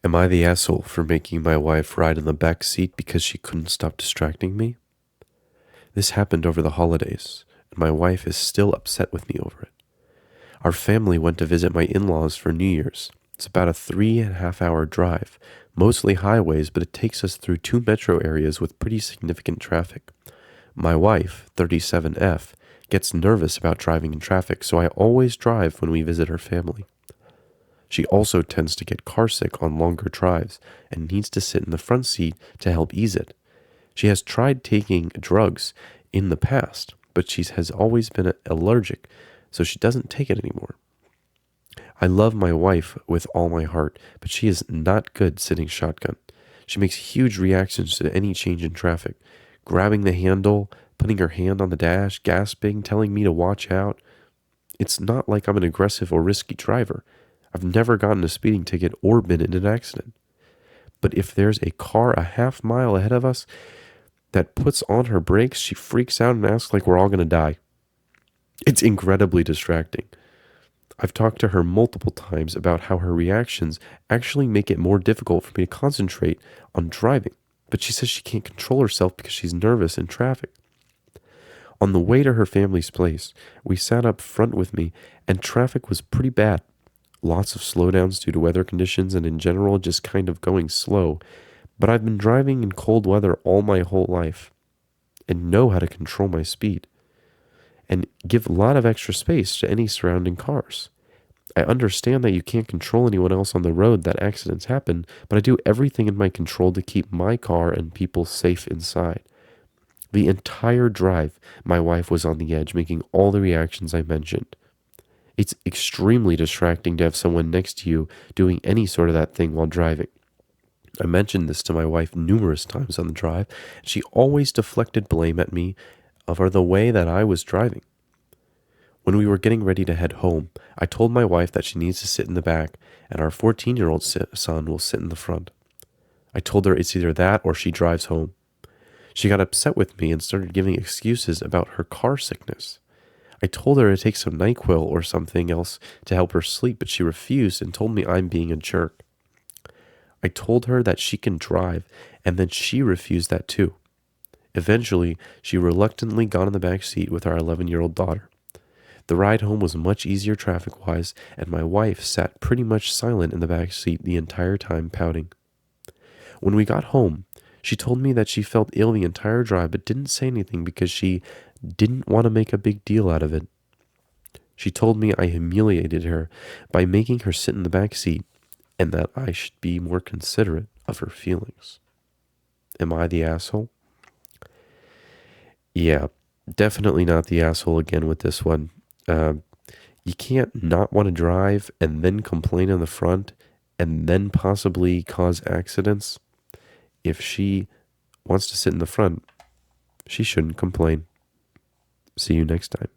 Am I the asshole for making my wife ride in the back seat because she couldn't stop distracting me? This happened over the holidays, and my wife is still upset with me over it. Our family went to visit my in-laws for New Year's. It's about a 3.5 hour drive, mostly highways, but it takes us through two metro areas with pretty significant traffic. My wife, 37F, gets nervous about driving in traffic, so I always drive when we visit her family. She also tends to get carsick on longer drives and needs to sit in the front seat to help ease it. She has tried taking drugs in the past, but she has always been allergic, so she doesn't take it anymore. I love my wife with all my heart, but she is not good sitting shotgun. She makes huge reactions to any change in traffic, grabbing the handle, putting her hand on the dash, gasping, telling me to watch out. It's not like I'm an aggressive or risky driver. I've never gotten a speeding ticket or been in an accident. But if there's a car a half mile ahead of us that puts on her brakes, she freaks out and asks like we're all going to die. It's incredibly distracting. I've talked to her multiple times about how her reactions actually make it more difficult for me to concentrate on driving, but she says she can't control herself because she's nervous in traffic. On the way to her family's place, we sat up front with me, and traffic was pretty bad. Lots of slowdowns due to weather conditions and in general just kind of going slow, but I've been driving in cold weather all my whole life and know how to control my speed and give a lot of extra space to any surrounding cars. I understand that you can't control anyone else on the road, that accidents happen, but I do everything in my control to keep my car and people safe inside. The entire drive, my wife was on the edge, making all the reactions I mentioned. It's extremely distracting to have someone next to you doing any sort of that thing while driving. I mentioned this to my wife numerous times on the drive, and she always deflected blame at me over the way that I was driving. When we were getting ready to head home, I told my wife that she needs to sit in the back, and our 14-year-old son will sit in the front. I told her it's either that or she drives home. She got upset with me and started giving excuses about her car sickness. I told her to take some NyQuil or something else to help her sleep, but she refused and told me I'm being a jerk. I told her that she can drive, and then she refused that too. Eventually, she reluctantly got in the back seat with our 11-year-old daughter. The ride home was much easier traffic-wise, and my wife sat pretty much silent in the back seat the entire time, pouting. When we got home, she told me that she felt ill the entire drive but didn't say anything because she didn't want to make a big deal out of it. She told me I humiliated her by making her sit in the back seat and that I should be more considerate of her feelings. Am I the asshole? Yeah, definitely not the asshole again with this one. You can't not want to drive and then complain on the front and then possibly cause accidents. If she wants to sit in the front, she shouldn't complain. See you next time.